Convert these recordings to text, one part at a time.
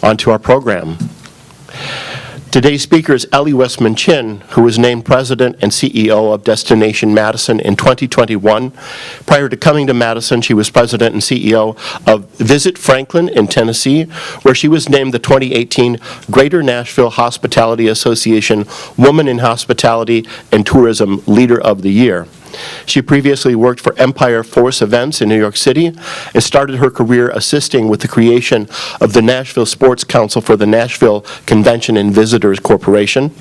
onto our program. Today's speaker is ELLIE WESTMAN CHIN, who was named President and CEO of Destination Madison in 2021. Prior to coming to Madison, she was President and CEO of Visit Franklin in Tennessee, where she was named the 2018 Greater Nashville Hospitality Association Woman in Hospitality and Tourism Leader of the Year. She previously worked for Empire Force Events in New York City and started her career assisting with the creation of the Nashville Sports Council for the Nashville Convention and Visitors Corporation.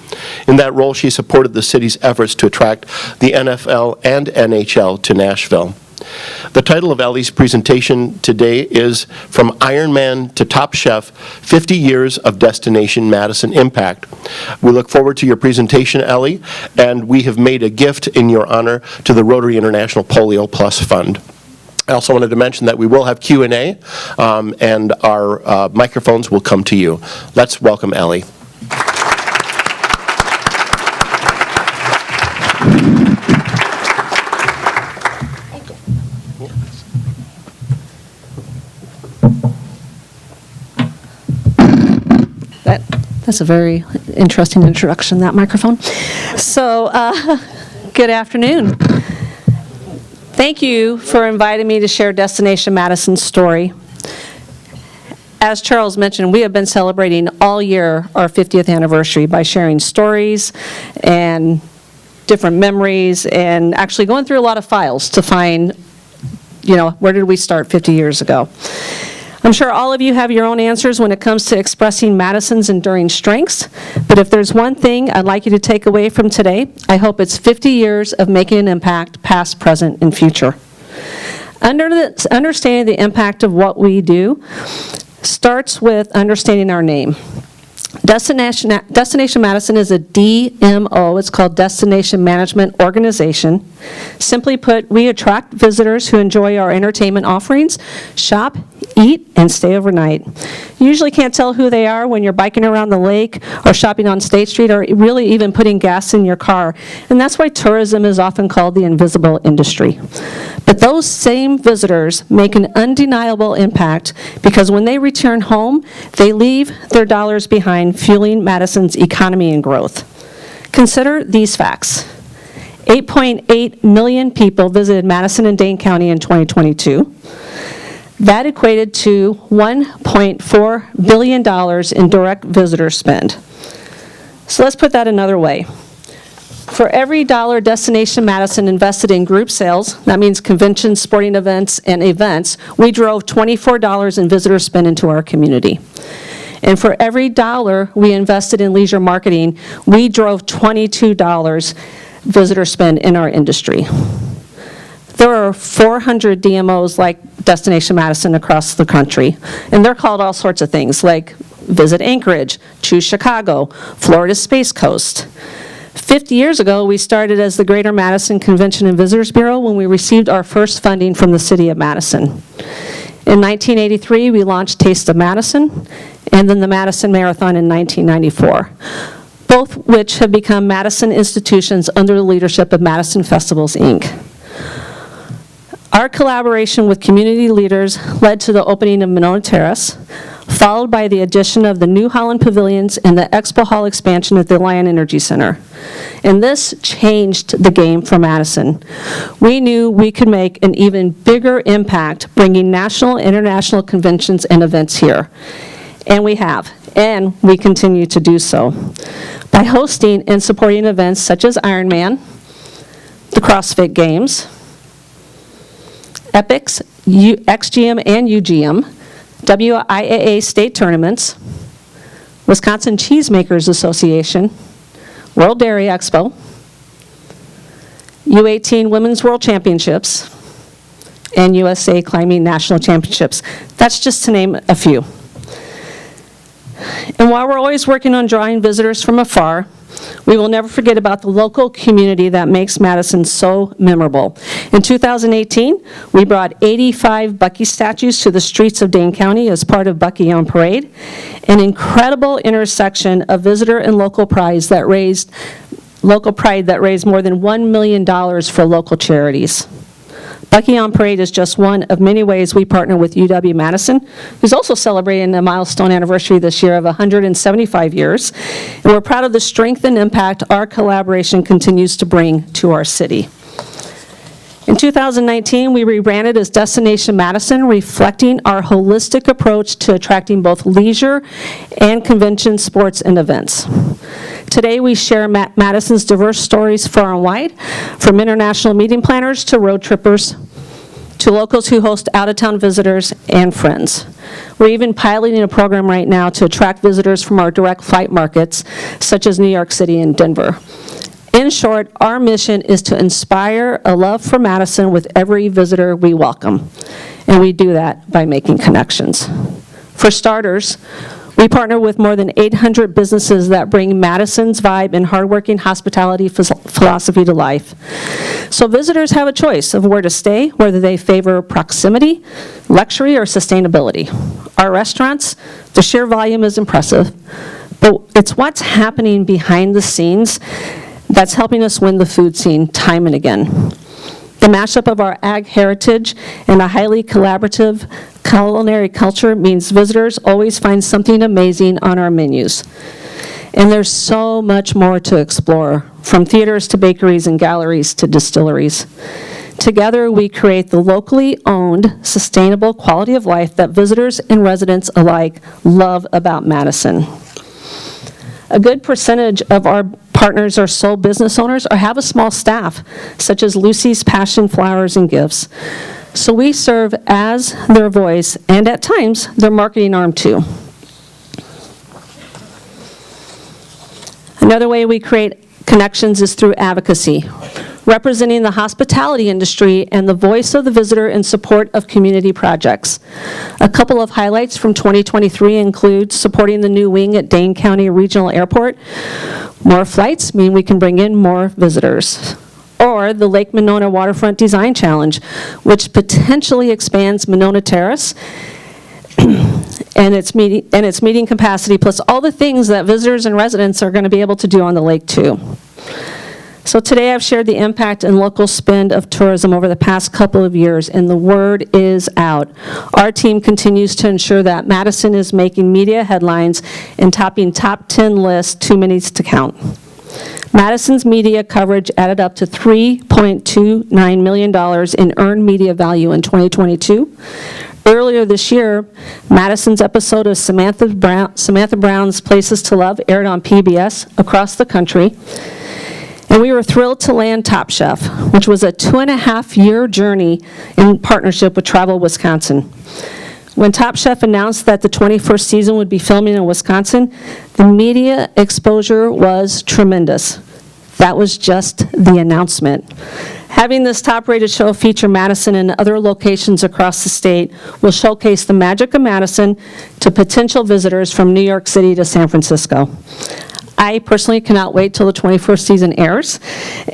In that role, she supported the city's efforts to attract the NFL and NHL to Nashville. The title of Ellie's presentation today is From Ironman to Top Chef, 50 Years of Destination Madison Impact. We look forward to your presentation, Ellie, and we have made a gift in your honor to the Rotary International Polio Plus Fund. I also wanted to mention that we will have Q&A, and our microphones will come to you. Let's welcome Ellie. That's a very interesting introduction, that microphone. So, good afternoon. Thank you for inviting me to share Destination Madison's story. As Charles mentioned, we have been celebrating all year our 50th anniversary by sharing stories and different memories and actually going through a lot of files to find, where did we start 50 years ago? I'm sure all of you have your own answers when it comes to expressing Madison's enduring strengths, but if there's one thing I'd like you to take away from today, I hope it's 50 years of making an impact, past, present, and future. Understanding the impact of what we do starts with understanding our name. Destination Madison is a DMO. It's called Destination Management Organization. Simply put, we attract visitors who enjoy our entertainment offerings, shop, eat, and stay overnight. You usually can't tell who they are when you're biking around the lake or shopping on State Street or really even putting gas in your car. And that's why tourism is often called the invisible industry. But those same visitors make an undeniable impact because when they return home, they leave their dollars behind, fueling Madison's economy and growth. Consider these facts. 8.8 million people visited Madison and Dane County in 2022. That equated to $1.4 billion in direct visitor spend. So let's put that another way. For every dollar Destination Madison invested in group sales, that means conventions, sporting events, and events, we drove $24 in visitor spend into our community. And for every dollar we invested in leisure marketing, we drove $22 visitor spend in our industry. There are 400 DMOs like Destination Madison across the country, and they're called all sorts of things like Visit Anchorage, Choose Chicago, Florida Space Coast. 50 years ago, we started as the Greater Madison Convention and Visitors Bureau when we received our first funding from the city of Madison. In 1983, we launched Taste of Madison, and then the Madison Marathon in 1994, both which have become Madison institutions under the leadership of Madison Festivals, Inc. Our collaboration with community leaders led to the opening of Monona Terrace, followed by the addition of the New Holland Pavilions and the Expo Hall expansion at the Lion Energy Center. And this changed the game for Madison. We knew we could make an even bigger impact bringing national and international conventions and events here. And we have, and we continue to do so by hosting and supporting events such as Ironman, the CrossFit Games, Epics, XGM and UGM, WIAA state tournaments, Wisconsin Cheesemakers Association, World Dairy Expo, U18 Women's World Championships, and USA Climbing National Championships. That's just to name a few. And while we're always working on drawing visitors from afar, we will never forget about the local community that makes Madison so memorable. In 2018, we brought 85 Bucky statues to the streets of Dane County as part of Bucky on Parade, an incredible intersection of visitor and local pride that raised more than $1 million for local charities. Bucky on Parade is just one of many ways we partner with UW-Madison, who's also celebrating a milestone anniversary this year of 175 years. And we're proud of the strength and impact our collaboration continues to bring to our city. In 2019, we rebranded as Destination Madison, reflecting our holistic approach to attracting both leisure and convention, sports, and events. Today, we share Madison's diverse stories far and wide, from international meeting planners to road trippers, to locals who host out-of-town visitors and friends. We're even piloting a program right now to attract visitors from our direct flight markets, such as New York City and Denver. In short, our mission is to inspire a love for Madison with every visitor we welcome, and we do that by making connections. For starters, we partner with more than 800 businesses that bring Madison's vibe and hardworking hospitality philosophy to life. So visitors have a choice of where to stay, whether they favor proximity, luxury, or sustainability. Our restaurants, the sheer volume is impressive, but it's what's happening behind the scenes that's helping us win the food scene time and again. The mashup of our ag heritage and a highly collaborative culinary culture means visitors always find something amazing on our menus. And there's so much more to explore, from theaters to bakeries and galleries to distilleries. Together, we create the locally owned, sustainable quality of life that visitors and residents alike love about Madison. A good percentage of our partners are sole business owners or have a small staff, such as Lucy's Passion Flowers and Gifts. So we serve as their voice and at times their marketing arm too. Another way we create connections is through advocacy, representing the hospitality industry and the voice of the visitor in support of community projects. A couple of highlights from 2023 include supporting the new wing at Dane County Regional Airport. More flights mean we can bring in more visitors. Or the Lake Monona Waterfront Design Challenge, which potentially expands Monona Terrace and its meeting capacity, plus all the things that visitors and residents are going to be able to do on the lake too. So today I've shared the impact and local spend of tourism over the past couple of years, and the word is out. Our team continues to ensure that Madison is making media headlines and topping top 10 lists, too many to count. Madison's media coverage added up to $3.29 million in earned media value in 2022. Earlier this year, Madison's episode of Samantha Brown's Places to Love aired on PBS across the country. And we were thrilled to land Top Chef, which was a 2.5-year journey in partnership with Travel Wisconsin. When Top Chef announced that the 21st season would be filming in Wisconsin, the media exposure was tremendous. That was just the announcement. Having this top-rated show feature Madison and other locations across the state will showcase the magic of Madison to potential visitors from New York City to San Francisco. I personally cannot wait till the 21st season airs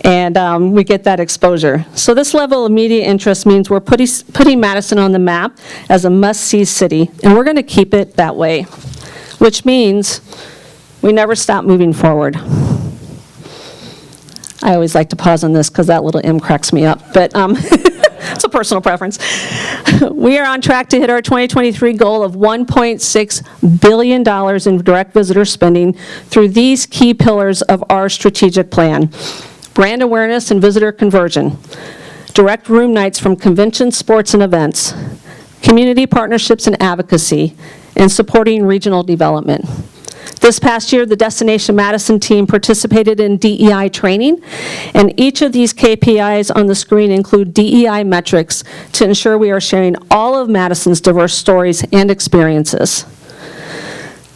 and we get that exposure. So this level of media interest means we're putting Madison on the map as a must-see city, and we're going to keep it that way, which means we never stop moving forward. I always like to pause on this because that little M cracks me up, but it's a personal preference. We are on track to hit our 2023 goal of $1.6 billion in direct visitor spending through these key pillars of our strategic plan: brand awareness and visitor conversion, direct room nights from conventions, sports, and events, community partnerships and advocacy, and supporting regional development. This past year, the Destination Madison team participated in DEI training, and each of these KPIs on the screen include DEI metrics to ensure we are sharing all of Madison's diverse stories and experiences.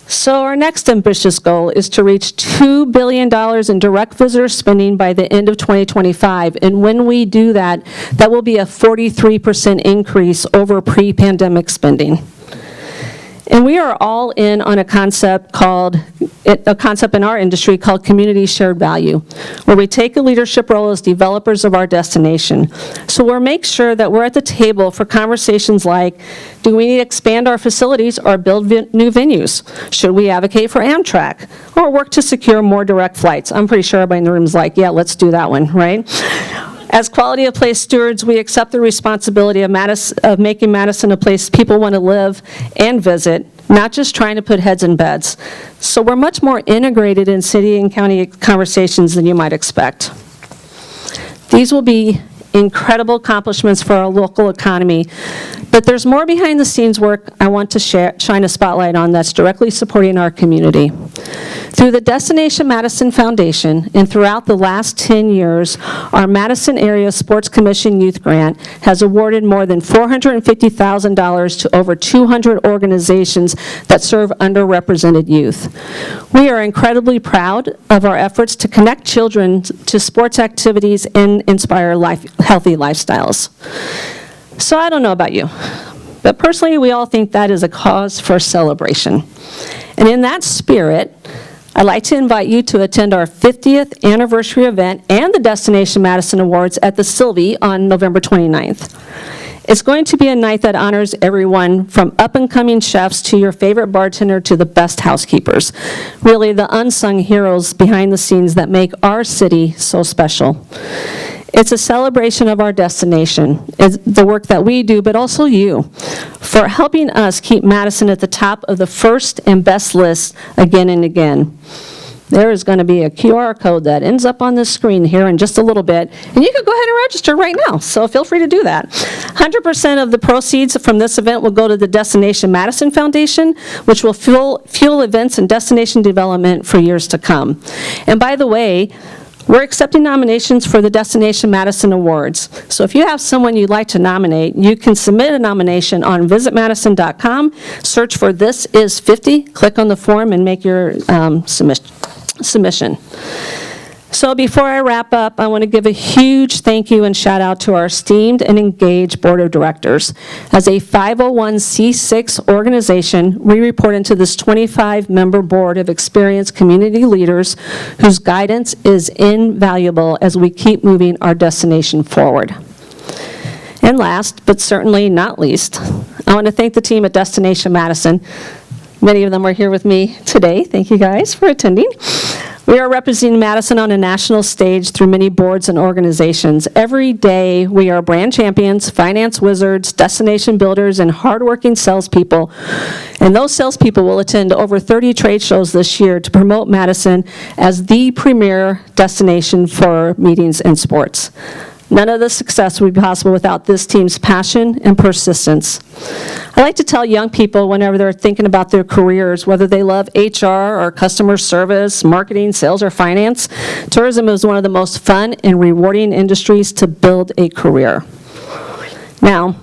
So our next ambitious goal is to reach $2 billion in direct visitor spending by the end of 2025, and when we do that, that will be a 43% increase over pre-pandemic spending. And we are all in on a concept in our industry called community shared value, where we take a leadership role as developers of our destination. So we'll make sure that we're at the table for conversations like, do we need to expand our facilities or build new venues? Should we advocate for Amtrak or work to secure more direct flights? I'm pretty sure everybody in the room is like, yeah, let's do that one, right? As quality of place stewards, we accept the responsibility of making Madison a place people want to live and visit, not just trying to put heads in beds. So we're much more integrated in city and county conversations than you might expect. These will be incredible accomplishments for our local economy, but there's more behind the scenes work I want to shine a spotlight on that's directly supporting our community. Through the Destination Madison Foundation and throughout the last 10 years, our Madison Area Sports Commission Youth Grant has awarded more than $450,000 to over 200 organizations that serve underrepresented youth. We are incredibly proud of our efforts to connect children to sports activities and inspire healthy lifestyles. So I don't know about you, but personally, we all think that is a cause for celebration. And in that spirit, I'd like to invite you to attend our 50th anniversary event and the Destination Madison Awards at the Sylvie on November 29th. It's going to be a night that honors everyone from up-and-coming chefs to your favorite bartender to the best housekeepers. Really, the unsung heroes behind the scenes that make our city so special. It's a celebration of our destination, it's the work that we do, but also you, for helping us keep Madison at the top of the first and best lists again and again. There is going to be a QR code that ends up on the screen here in just a little bit, and you can go ahead and register right now, so feel free to do that. 100% of the proceeds from this event will go to the Destination Madison Foundation, which will fuel events and destination development for years to come. And by the way, we're accepting nominations for the Destination Madison Awards. So if you have someone you'd like to nominate, you can submit a nomination on visitmadison.com, search for This Is 50, click on the form, and make your submission. So before I wrap up, I want to give a huge thank you and shout out to our esteemed and engaged Board of Directors. As a 501c6 organization, we report into this 25-member board of experienced community leaders whose guidance is invaluable as we keep moving our destination forward. And last, but certainly not least, I want to thank the team at Destination Madison. Many of them are here with me today. Thank you guys for attending. We are representing Madison on a national stage through many boards and organizations. Every day, we are brand champions, finance wizards, destination builders, and hardworking salespeople. And those salespeople will attend over 30 trade shows this year to promote Madison as the premier destination for meetings and sports. None of this success would be possible without this team's passion and persistence. I like to tell young people whenever they're thinking about their careers, whether they love HR or customer service, marketing, sales, or finance, tourism is one of the most fun and rewarding industries to build a career. Now,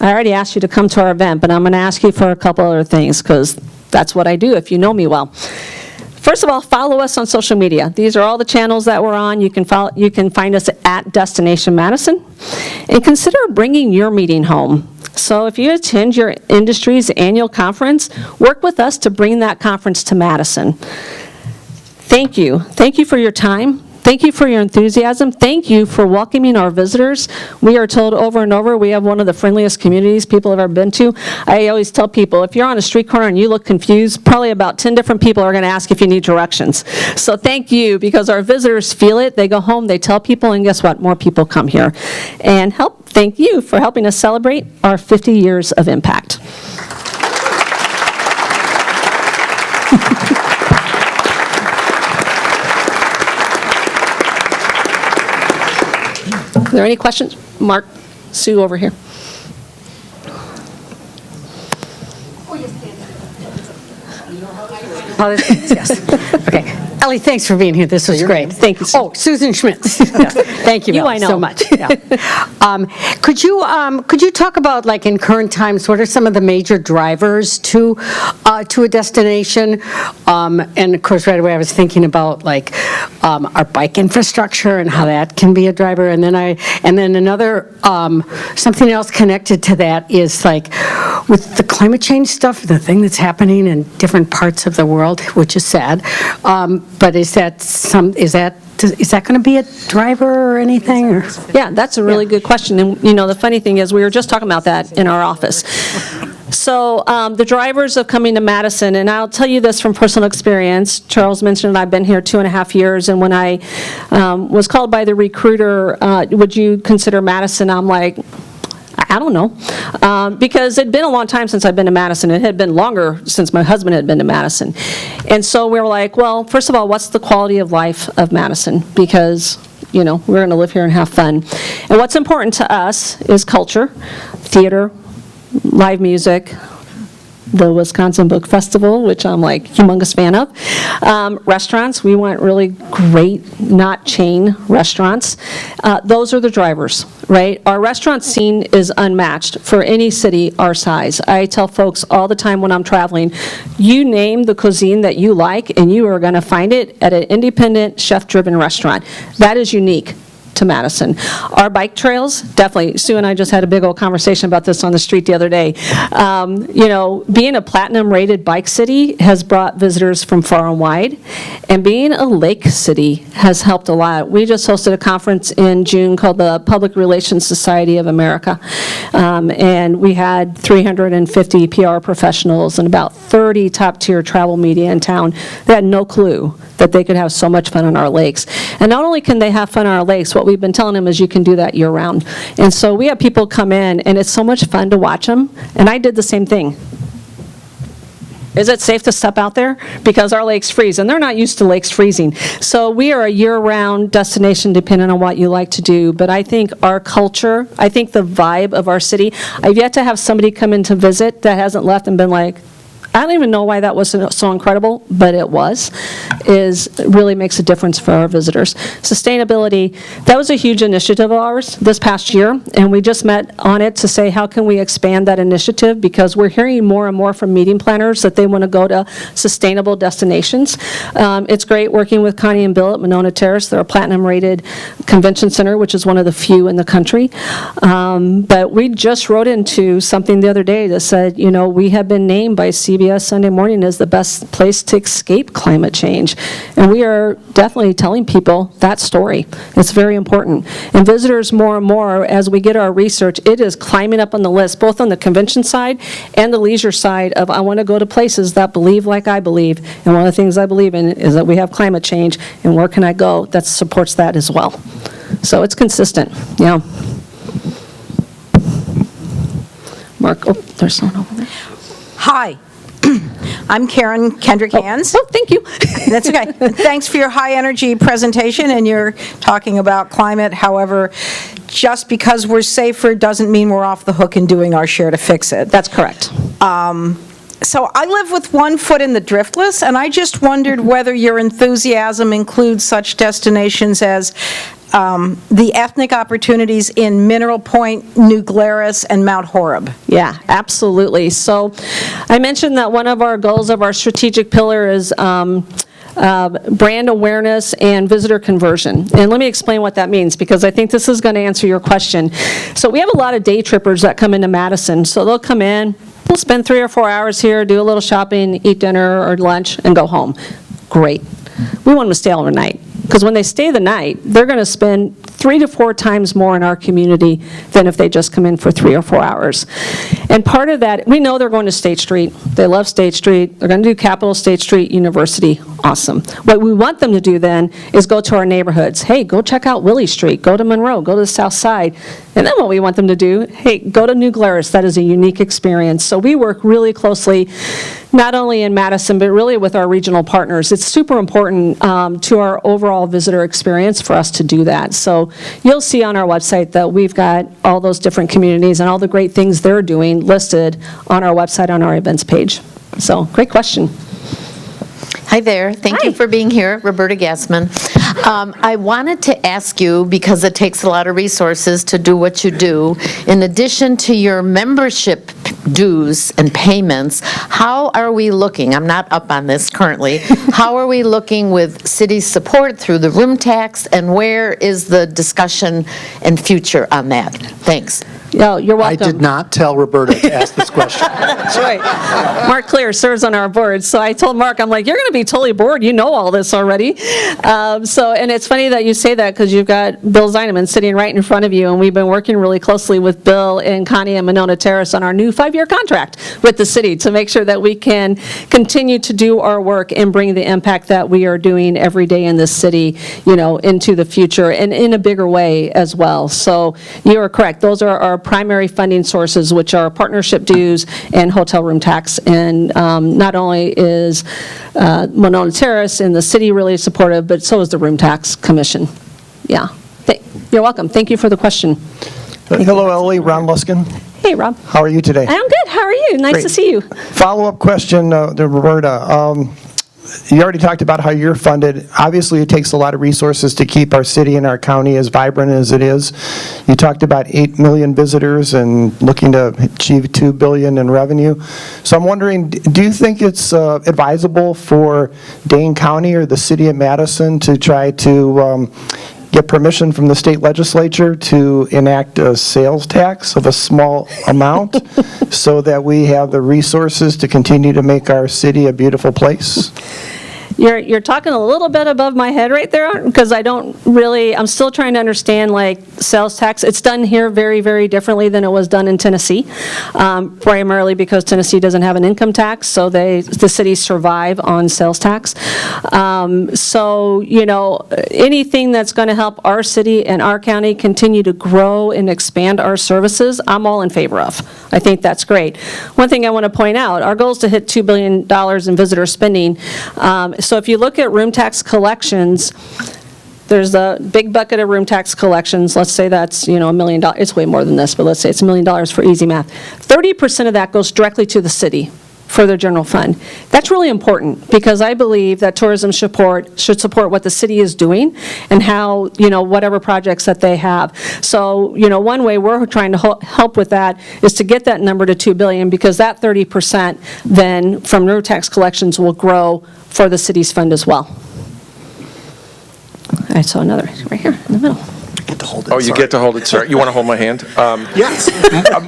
I already asked you to come to our event, but I'm going to ask you for a couple other things because that's what I do if you know me well. First of all, follow us on social media. These are all the channels that we're on. You can find us at Destination Madison. And consider bringing your meeting home. So if you attend your industry's annual conference, work with us to bring that conference to Madison. Thank you. Thank you for your time. Thank you for your enthusiasm. Thank you for welcoming our visitors. We are told over and over we have one of the friendliest communities people have ever been to. I always tell people, if you're on a street corner and you look confused, probably about 10 different people are going to ask if you need directions. So thank you, because our visitors feel it. They go home, they tell people, and guess what? More people come here. And thank you for helping us celebrate our 50 years of impact. Are there any questions? Mark, Sue over here. Yes. Okay. Ellie, thanks for being here. This was great. Thank you. Oh, Susan Schmitz. Yes. Thank you, I know. so much. Yeah. Could you talk about, like, in current times, what are some of the major drivers to a destination? And of course, right away, I was thinking about, like, our bike infrastructure and how that can be a driver. And then another something else connected to that is, like, with the climate change stuff, the thing that's happening in different parts of the world, which is sad. But is that going to be a driver or anything? Or? Yeah, that's a really good question. And, the funny thing is, we were just talking about that in our office. so the drivers of coming to Madison, and I'll tell you this from personal experience. Charles mentioned I've been here 2.5 years, and when I was called by the recruiter, would you consider Madison? I'm like, I don't know, because it'd been a long time since I've been to Madison. It had been longer since my husband had been to Madison. And so we were like, well, first of all, what's the quality of life of Madison? Because, you know, we're going to live here and have fun. And what's important to us is culture, theater, live music, the Wisconsin Book Festival, which I'm like humongous fan of. Restaurants, we want really great, not chain restaurants. Those are the drivers, right? Our restaurant scene is unmatched for any city our size. I tell folks all the time when I'm traveling, you name the cuisine that you like, and you are going to find it at an independent, chef-driven restaurant. That is unique to Madison. Our bike trails, definitely. Sue and I just had a big old conversation about this on the street the other day. You know, being a platinum-rated bike city has brought visitors from far and wide, and being a lake city has helped a lot. We just hosted a conference in June called the Public Relations Society of America, and we had 350 PR professionals and about 30 top-tier travel media in town. They had no clue that they could have so much fun on our lakes. And not only can they have fun on our lakes, what we've been telling them is you can do that year-round. And so we have people come in, and it's so much fun to watch them, and I did the same thing. Is it safe to step out there? Because our lakes freeze, and they're not used to lakes freezing. So we are a year-round destination depending on what you like to do, but I think our culture, I think the vibe of our city, I've yet to have somebody come in to visit that hasn't left and been like, I don't even know why that was so incredible, but it was, really makes a difference for our visitors. Sustainability, that was a huge initiative of ours this past year, and we just met on it to say, how can we expand that initiative? Because we're hearing more and more from meeting planners that they want to go to sustainable destinations. It's great working with Connie and Bill at Monona Terrace. They're a platinum-rated convention center, which is one of the few in the country. But we just wrote into something the other day that said, you know, we have been named by CBS Sunday Morning as the best place to escape climate change. And we are definitely telling people that story. It's very important. And visitors more and more, as we get our research, it is climbing up on the list, both on the convention side and the leisure side of I want to go to places that believe like I believe. And one of the things I believe in is that we have climate change, and where can I go that supports that as well. So it's consistent, yeah. Mark, oh, there's someone over there. Hi, I'm Karen Kendrick Hands. Oh, thank you. That's okay. Thanks for your high-energy presentation, and you're talking about climate. However, just because we're safer doesn't mean we're off the hook in doing our share to fix it. That's correct. So I live with one foot in the driftless, and I just wondered whether your enthusiasm includes such destinations as the ethnic opportunities in Mineral Point, New Glarus, and Mount Horeb. Yeah, absolutely. So I mentioned that one of our goals of our strategic pillar is brand awareness and visitor conversion. And let me explain what that means, because I think this is going to answer your question. So we have a lot of day trippers that come into Madison. So they'll come in, we'll spend 3 or 4 hours here, do a little shopping, eat dinner or lunch, and go home. Great. We want them to stay overnight. Because when they stay the night, they're going to spend 3 to 4 times more in our community than if they just come in for 3 or 4 hours. And part of that, we know they're going to State Street. They love State Street. They're going to do Capitol State Street University. Awesome. What we want them to do then is go to our neighborhoods. Hey, go check out Willie Street. Go to Monroe. Go to the South Side. And then what we want them to do, hey, go to New Glarus. That is a unique experience. So we work really closely, not only in Madison, but really with our regional partners. It's super important to our overall visitor experience for us to do that. So you'll see on our website that we've got all those different communities and all the great things they're doing listed on our website on our events page. So great question. Hi there. Thank you for being here, Roberta Gassman. I wanted to ask you, because it takes a lot of resources to do what you do, in addition to your membership dues and payments, how are we looking? I'm not up on this currently. How are we looking with city support through the room tax, and where is the discussion and future on that? Thanks. Yeah, you're I welcome. did not tell Roberta to ask this question. That's right. Mark Clear serves on our board, so I told Mark, I'm like, you're going to be totally bored. You know all this already. And it's funny that you say that because you've got Bill Zeineman sitting right in front of you, and we've been working really closely with Bill and Connie and Monona Terrace on our new 5-year contract with the city to make sure that we can continue to do our work and bring the impact that we are doing every day in this city, into the future and in a bigger way as well. So you are correct. Those are our primary funding sources, which are partnership dues and hotel room tax. And not only is Monona Terrace and the city really supportive, but so is the Room Tax Commission. Yeah. You're welcome. Thank you for the question. Hello, Ellie. Ron Luskin. Hey, Rob. How are you today? I'm good. How are you? Nice to see you. Follow-up question to Roberta. You already talked about how you're funded. Obviously, it takes a lot of resources to keep our city and our county as vibrant as it is. You talked about 8 million visitors and looking to achieve $2 billion in revenue. So I'm wondering, do you think it's advisable for Dane County or the city of Madison to try to get permission from the state legislature to enact a sales tax of a small amount so that we have the resources to continue to make our city a beautiful place? You're talking a little bit above my head right there, because I'm still trying to understand, sales tax. It's done here very, very differently than it was done in Tennessee, primarily because Tennessee doesn't have an income tax, so the cities survive on sales tax. Anything that's going to help our city and our county continue to grow and expand our services, I'm all in favor of. I think that's great. One thing I want to point out, our goal is to hit $2 billion in visitor spending. So if you look at room tax collections, there's a big bucket of room tax collections. Let's say that's, $1 million. It's way more than this, but let's say it's $1 million for easy math. 30% of that goes directly to the city for their general fund. That's really important because I believe that tourism should support what the city is doing and how, whatever projects that they have. So, one way we're trying to help with that is to get that number to $2 billion, because that 30% then from room tax collections will grow for the city's fund as well. All right, so another right here in the middle. You get to hold it, sir. You want to hold my hand? Yes.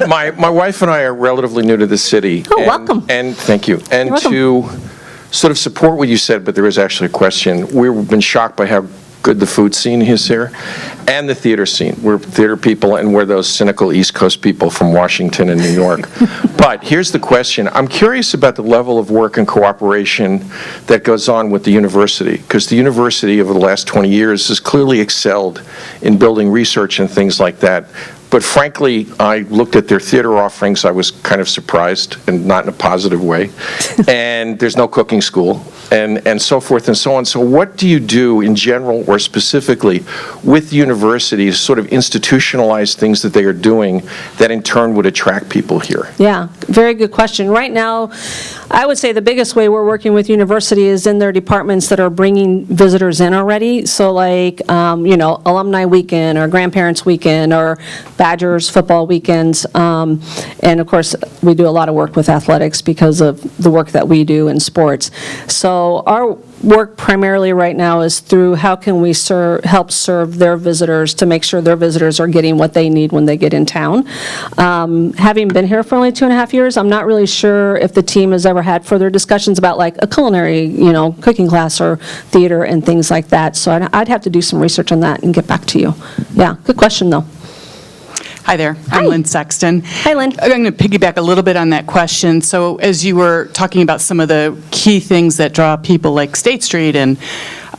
My wife and I are relatively new to the city. Oh, welcome. And thank you. And You're to sort of support what you said, but there is actually a question. We've been shocked by how good the food scene is here, and the theater scene. We're theater people, and we're those cynical East Coast people from Washington and New York. But here's the question. I'm curious about the level of work and cooperation that goes on with the university, because the university over the last 20 years has clearly excelled in building research and things like that. But frankly, I looked at their theater offerings. I was kind of surprised, and not in a positive way. And there's no cooking school, and so forth and so on. So what do you do in general or specifically with universities to sort of institutionalize things that they are doing that in turn would attract people here? Yeah, very good question. Right now, I would say the biggest way we're working with university is in their departments that are bringing visitors in already. So alumni weekend or grandparents weekend or Badgers football weekends. And of course, we do a lot of work with athletics because of the work that we do in sports. So our work primarily right now is through how can we help serve their visitors to make sure their visitors are getting what they need when they get in town. Having been here for only 2.5 years, I'm not really sure if the team has ever had further discussions about a culinary, cooking class or theater and things like that. So I'd have to do some research on that and get back to you. Yeah, good question though. Hi there, I'm Lynn Sexton. Hi, Lynn. I'm going to piggyback a little bit on that question. So as you were talking about some of the key things that draw people like State Street and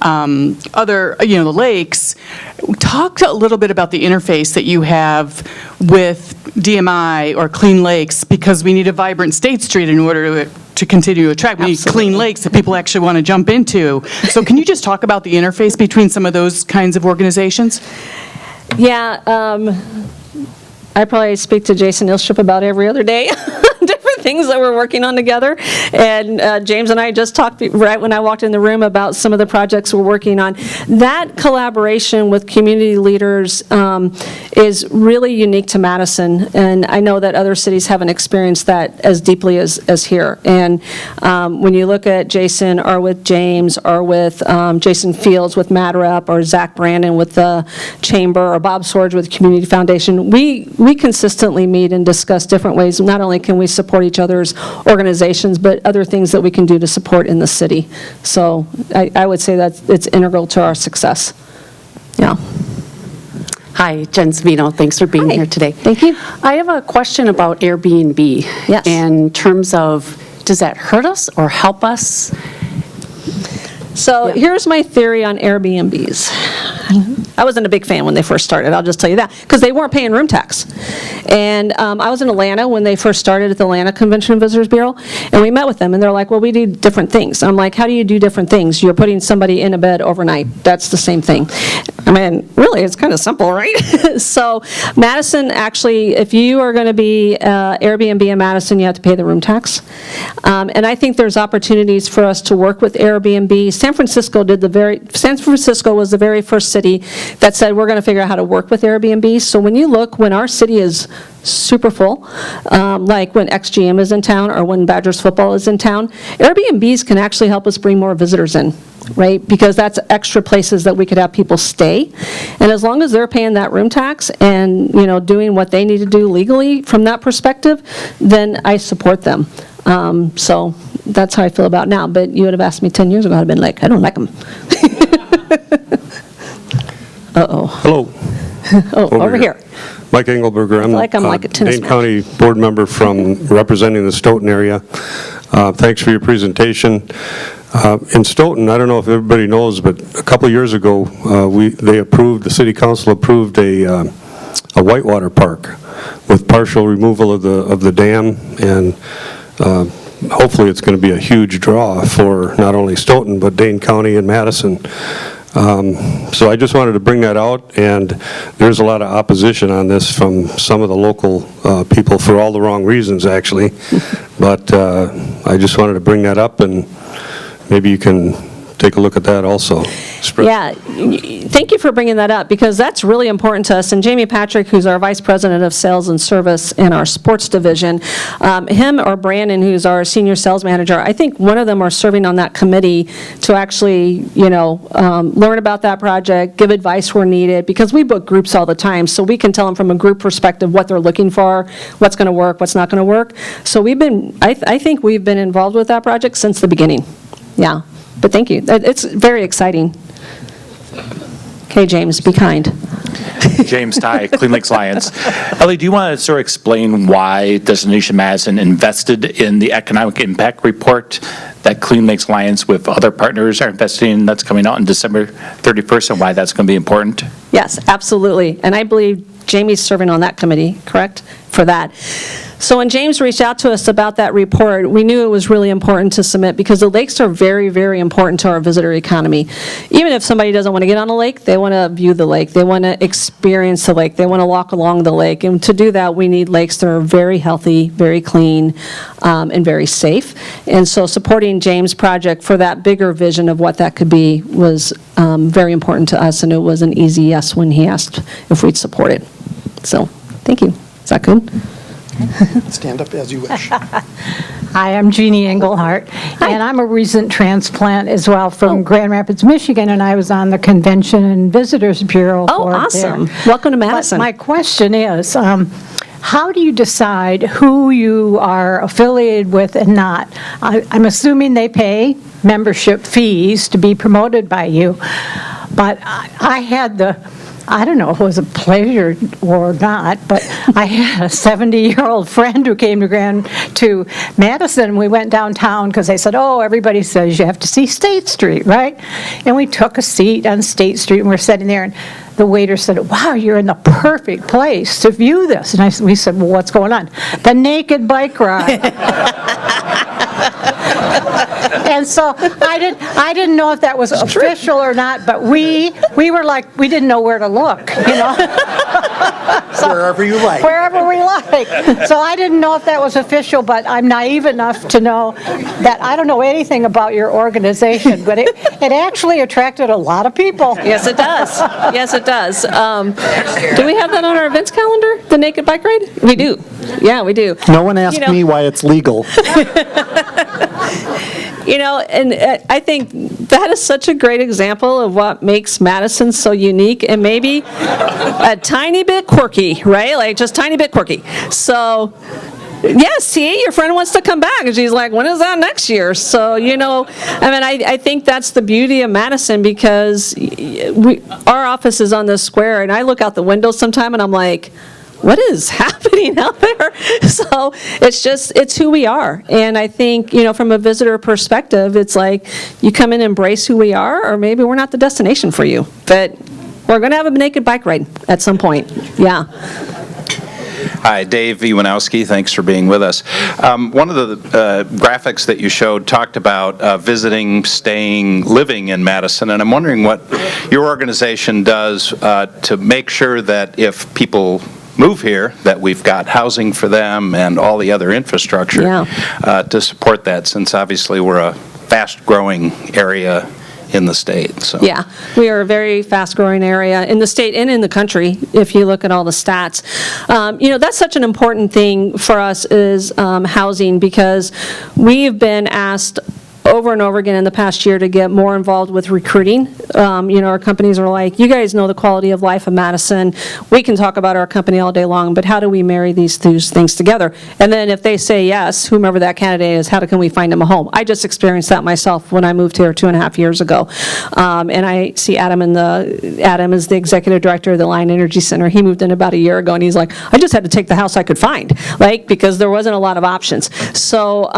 other, the lakes, talk a little bit about the interface that you have with DMI or Clean Lakes, because we need a vibrant State Street in order to continue to attract. We need clean lakes that people actually want to jump into. So can you just talk about the interface between some of those kinds of organizations? Yeah, I probably speak to Jason Ilstrup about every other day, different things that we're working on together. And James and I just talked right when I walked in the room about some of the projects we're working on. That collaboration with community leaders is really unique to Madison, and I know that other cities haven't experienced that as deeply as here. And when you look at Jason, or with James, or with Jason Fields with MadRep, or Zach Brandon with the Chamber, or Bob Sorge with Community Foundation, we consistently meet and discuss different ways. Not only can we support each other's organizations, but other things that we can do to support in the city. So I would say that it's integral to our success. Yeah. Hi, Jen Savino. Thanks for being here today. Thank you. I have a question about Airbnb. Yes. In terms of, does that hurt us or help us? So here's my theory on Airbnbs. I wasn't a big fan when they first started, I'll just tell you that, because they weren't paying room tax. And I was in Atlanta when they first started at the Atlanta Convention and Visitors Bureau, and we met with them, and they're like, well, we do different things. I'm like, how do you do different things? You're putting somebody in a bed overnight. That's the same thing. I mean, really, it's kind of simple, right? So Madison, actually, if you are going to be Airbnb in Madison, you have to pay the room tax. And I think there's opportunities for us to work with Airbnb. San Francisco was the very first city that said we're going to figure out how to work with Airbnb. So when you look, when our city is super full, like when XGM is in town or when Badgers football is in town, Airbnbs can actually help us bring more visitors in, right? Because that's extra places that we could have people stay. And as long as they're paying that room tax and, doing what they need to do legally from that perspective, then I support them. So that's how I feel about now. But you would have asked me 10 years ago, I'd have been like, I don't like them. Uh-oh. Hello. Oh, over here. Mike Engelberger. I'm like a tennis Dane match. County board member from representing the Stoughton area. Thanks for your presentation. In Stoughton, I don't know if everybody knows, but a couple years ago, the city council approved a whitewater park with partial removal of the dam, and hopefully it's going to be a huge draw for not only Stoughton, but Dane County and Madison. So I just wanted to bring that out, and there's a lot of opposition on this from some of the local people for all the wrong reasons, actually. But I just wanted to bring that up, and maybe you can take a look at that also. Yeah, thank you for bringing that up, because that's really important to us. And Jamie Patrick, who's our Vice President of Sales and Service in our sports division, him or Brandon, who's our Senior Sales Manager, I think one of them are serving on that committee to actually, learn about that project, give advice where needed, because we book groups all the time, so we can tell them from a group perspective what they're looking for, what's going to work, what's not going to work. So I think we've been involved with that project since the beginning. Yeah. But thank you. It's very exciting. Okay, James, be kind. James Ty, Clean Lakes Lions. Ellie, do you want to sort of explain why Destination Madison invested in the economic impact report that Clean Lakes Lions with other partners are investing in, that's coming out on December 31st, and why that's going to be important? Yes, absolutely. And I believe Jamie's serving on that committee, correct, for that. So when James reached out to us about that report, we knew it was really important to submit, because the lakes are very, very important to our visitor economy. Even if somebody doesn't want to get on a lake, they want to view the lake, they want to experience the lake, they want to walk along the lake. And to do that, we need lakes that are very healthy, very clean, and very safe. And so supporting James' project for that bigger vision of what that could be was very important to us, and it was an easy yes when he asked if we'd support it. So, thank you. Is that good? Stand up as you wish. Hi, I'm Jeannie Engelhardt, and I'm a recent transplant as well from Grand Rapids, Michigan, and I was on the Convention and Visitors Bureau Oh, board awesome. there. Welcome to Madison. But my question is, how do you decide who you are affiliated with and not? I'm assuming they pay membership fees to be promoted by you, but I had I don't know if it was a pleasure or not, but I had a 70-year-old friend who came to Madison. We went downtown because they said, oh, everybody says you have to see State Street, right? And we took a seat on State Street, and we're sitting there, and the waiter said, wow, you're in the perfect place to view this. And we said, well, what's going on? The naked bike ride. And so I didn't know if that was official or not, but we were like, we didn't know where to look, So, wherever you like. Wherever we like. So I didn't know if that was official, but I'm naive enough to know that I don't know anything about your organization, but it actually attracted a lot of people. Yes, it does. Yes, it does. Do we have that on our events calendar, the Naked Bike Ride? We do. Yeah, we do. No one asked You know- me why it's legal. You know, and I think that is such a great example of what makes Madison so unique and maybe a tiny bit quirky, right? Like just tiny bit quirky. So, yeah, see, your friend wants to come back, and she's like, when is that next year? So, you know, I mean, I think that's the beauty of Madison, because our office is on this square, and I look out the window sometime, and I'm like, what is happening out there? So it's who we are. And I think, you know, from a visitor perspective, it's like you come in and embrace who we are, or maybe we're not the destination for you. But we're going to have a naked bike ride at some point. Yeah. Hi, Dave Iwanowski. Thanks for being with us. One of the graphics that you showed talked about visiting, staying, living in Madison, and I'm wondering what your organization does to make sure that if people move here, that we've got housing for them and all the other infrastructure to support that, since obviously we're a fast-growing area in the state. So. Yeah, we are a very fast-growing area in the state and in the country, if you look at all the stats. You know, that's such an important thing for us is housing, because we've been asked over and over again in the past year to get more involved with recruiting. You know, our companies are like, you guys know the quality of life of Madison. We can talk about our company all day long, but how do we marry these things together? And then if they say yes, whomever that candidate is, how can we find them a home? I just experienced that myself when I moved here 2.5 years ago. And I see Adam is the executive director of the Lion Energy Center. He moved in about a year ago, and he's like, I just had to take the house I could find, like, because there wasn't a lot of options. So,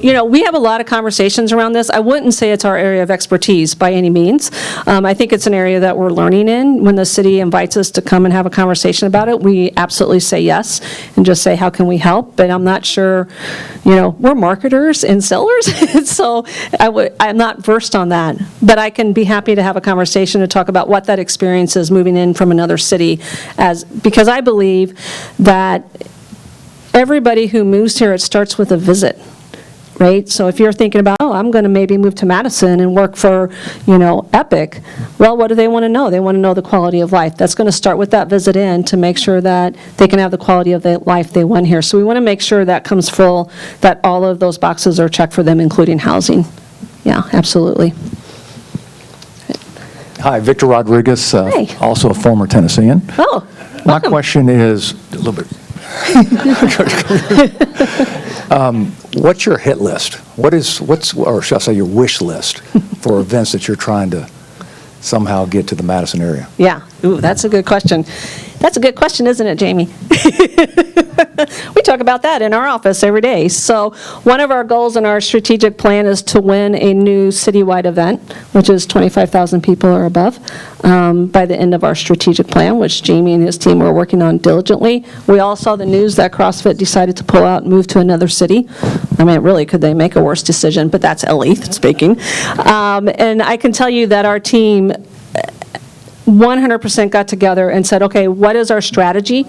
you know, we have a lot of conversations around this. I wouldn't say it's our area of expertise by any means. I think it's an area that we're learning in. When the city invites us to come and have a conversation about it, we absolutely say yes and just say, how can we help? But I'm not sure, you know, we're marketers and sellers, so I'm not versed on that. But I can be happy to have a conversation to talk about what that experience is moving in from another city, because I believe that everybody who moves here, it starts with a visit. Right? So if you're thinking about, oh, I'm going to maybe move to Madison and work for, you know, Epic, well, what do they want to know? They want to know the quality of life. That's going to start with that visit in to make sure that they can have the quality of the life they want here. So we want to make sure that comes full, that all of those boxes are checked for them, including housing. Yeah, absolutely. Hi, Victor Rodriguez, also a former Tennessean. Oh, My welcome. question is a little bit. What's your hit list? Or shall I say your wish list for events that you're trying to somehow get to the Madison area? Yeah, ooh, that's a good question. That's a good question, isn't it, Jamie? We talk about that in our office every day. So one of our goals in our strategic plan is to win a new citywide event, which is 25,000 people or above, by the end of our strategic plan, which Jamie and his team are working on diligently. We all saw the news that CrossFit decided to pull out and move to another city. I mean, really, could they make a worse decision? But that's ELLIE speaking. And I can tell you that our team 100% got together and said, okay, what is our strategy?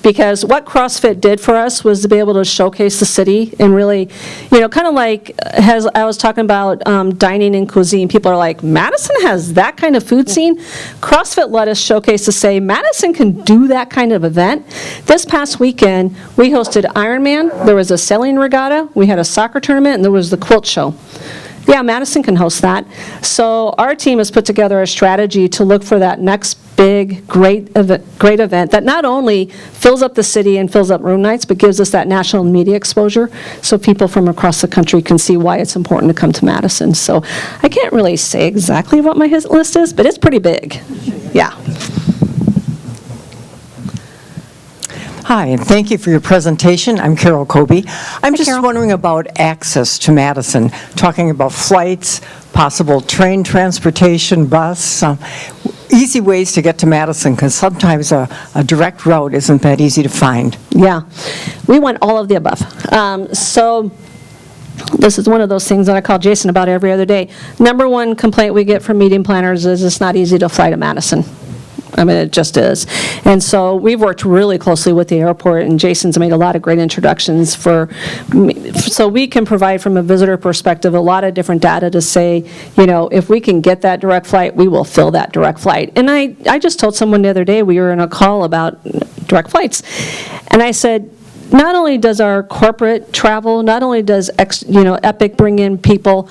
Because what CrossFit did for us was to be able to showcase the city and really, you know, kind of like, as I was talking about dining and cuisine, people are like, Madison has that kind of food scene? CrossFit let us showcase to say, Madison can do that kind of event. This past weekend, we hosted Ironman, there was a sailing regatta, we had a soccer tournament, and there was the quilt show. Yeah, Madison can host that. So our team has put together a strategy to look for that next big, great event that not only fills up the city and fills up room nights, but gives us that national media exposure so people from across the country can see why it's important to come to Madison. So I can't really say exactly what my list is, but it's pretty big. Yeah. Hi, and thank you for your presentation. I'm Carol Kobe. I'm just wondering about access to Madison, talking about flights, possible train transportation, bus, easy ways to get to Madison, because sometimes a direct route isn't that easy to find. Yeah, we want all of the above. So this is one of those things that I call Jason about every other day. Number one complaint we get from meeting planners is it's not easy to fly to Madison. I mean, it just is. And so we've worked really closely with the airport, and Jason's made a lot of great introductions so we can provide from a visitor perspective a lot of different data to say, you know, if we can get that direct flight, we will fill that direct flight. And I just told someone the other day, we were in a call about direct flights, and I said, not only does our corporate travel, not only does Epic bring in people,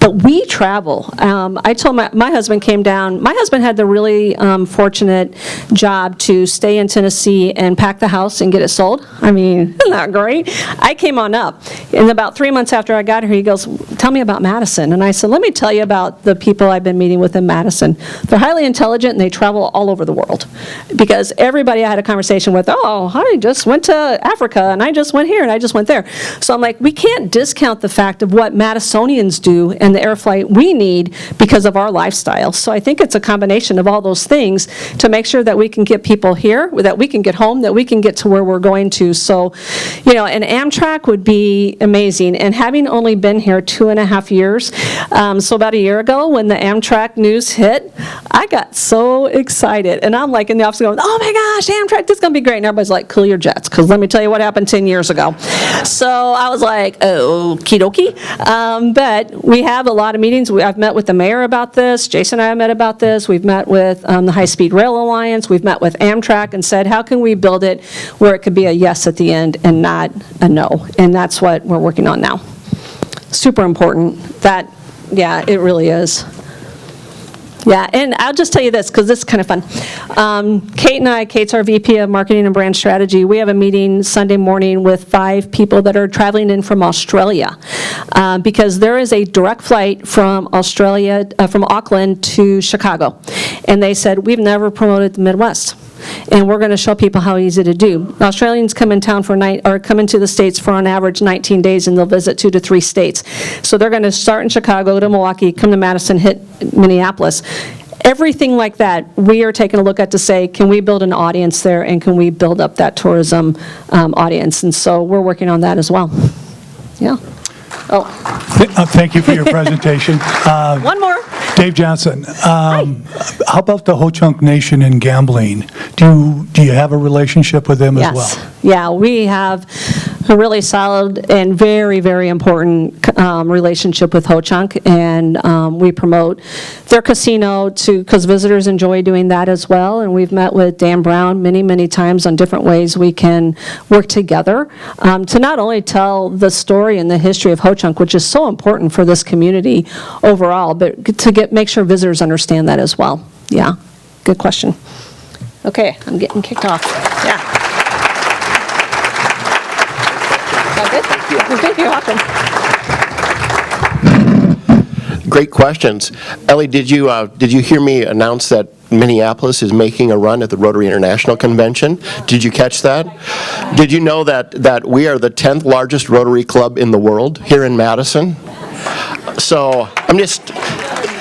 but we travel. I told my husband came down. My husband had the really fortunate job to stay in Tennessee and pack the house and get it sold. I mean, isn't that great? I came on up. And about 3 months after I got here, he goes, tell me about Madison. And I said, let me tell you about the people I've been meeting with in Madison. They're highly intelligent, and they travel all over the world. Because everybody I had a conversation with, oh, I just went to Africa, and I just went here, and I just went there. So I'm like, we can't discount the fact of what Madisonians do and the air flight we need because of our lifestyle. So I think it's a combination of all those things to make sure that we can get people here, that we can get home, that we can get to where we're going to. So, you know, an Amtrak would be amazing. And having only been here 2.5 years, so about a year ago when the Amtrak news hit, I got so excited. And I'm like in the office going, oh my gosh, Amtrak, this is going to be great. And everybody's like, cool your jets, because let me tell you what happened 10 years ago. So I was like, okie dokie. But we have a lot of meetings. I've met with the mayor about this. Jason and I have met about this. We've met with the High Speed Rail Alliance. We've met with Amtrak and said, how can we build it where it could be a yes at the end and not a no? And that's what we're working on now. Super important. Yeah, it really is. Yeah, and I'll just tell you this, because this is kind of fun. Kate and I, Kate's our VP of Marketing and Brand Strategy, we have a meeting Sunday morning with 5 people that are traveling in from Australia, because there is a direct flight from Australia, from Auckland to Chicago. And they said, we've never promoted the Midwest. And we're going to show people how easy to do. Australians come in town come into the States for on average 19 days, and they'll visit 2 to 3 states. So they're going to start in Chicago, go to Milwaukee, come to Madison, hit Minneapolis. Everything like that, we are taking a look at to say, can we build an audience there, and can we build up that tourism audience? And so we're working on that as well. Yeah. Oh. Thank you for your presentation. One more. Dave Johnson. How about the Ho-Chunk Nation in gambling? Do you have a relationship with them as well? Yeah, we have a really solid and very, very important relationship with Ho-Chunk, and we promote their casino because visitors enjoy doing that as well. And we've met with Dan Brown many, many times on different ways we can work together to not only tell the story and the history of Ho-Chunk, which is so important for this community overall, but to make sure visitors understand that as well. Yeah, good question. Okay, I'm getting kicked off. Yeah. Thank you. You're welcome. Great questions. Ellie, did you hear me announce that Minneapolis is making a run at the Rotary International Convention? Did you catch that? Did you know that we are the 10th largest Rotary Club in the world here in Madison? So I'm just,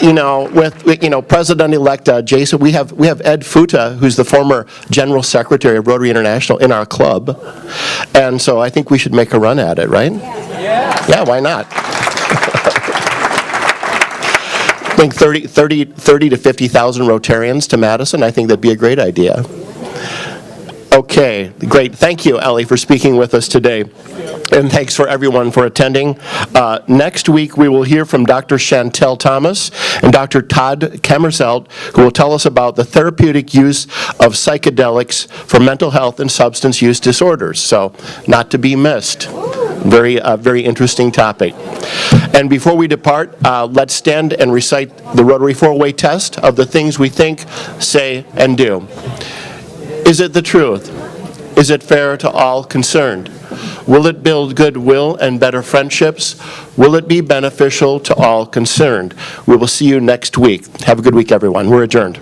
with President-elect Jason, we have Ed Futa, who's the former General Secretary of Rotary International, in our club. And so I think we should make a run at it, right? Yeah, why not? I think 30 to 50,000 Rotarians to Madison. I think that'd be a great idea. Okay, great. Thank you, Ellie, for speaking with us today. And thanks for everyone for attending. Next week, we will hear from Dr. Chantel Thomas and Dr. Todd Kemmerzelt, who will tell us about the therapeutic use of psychedelics for mental health and substance use disorders. So, not to be missed. Very interesting topic. And before we depart, let's stand and recite the Rotary 4-way test of the things we think, say, and do. Is it the truth? Is it fair to all concerned? Will it build goodwill and better friendships? Will it be beneficial to all concerned? We will see you next week. Have a good week, everyone. We're adjourned.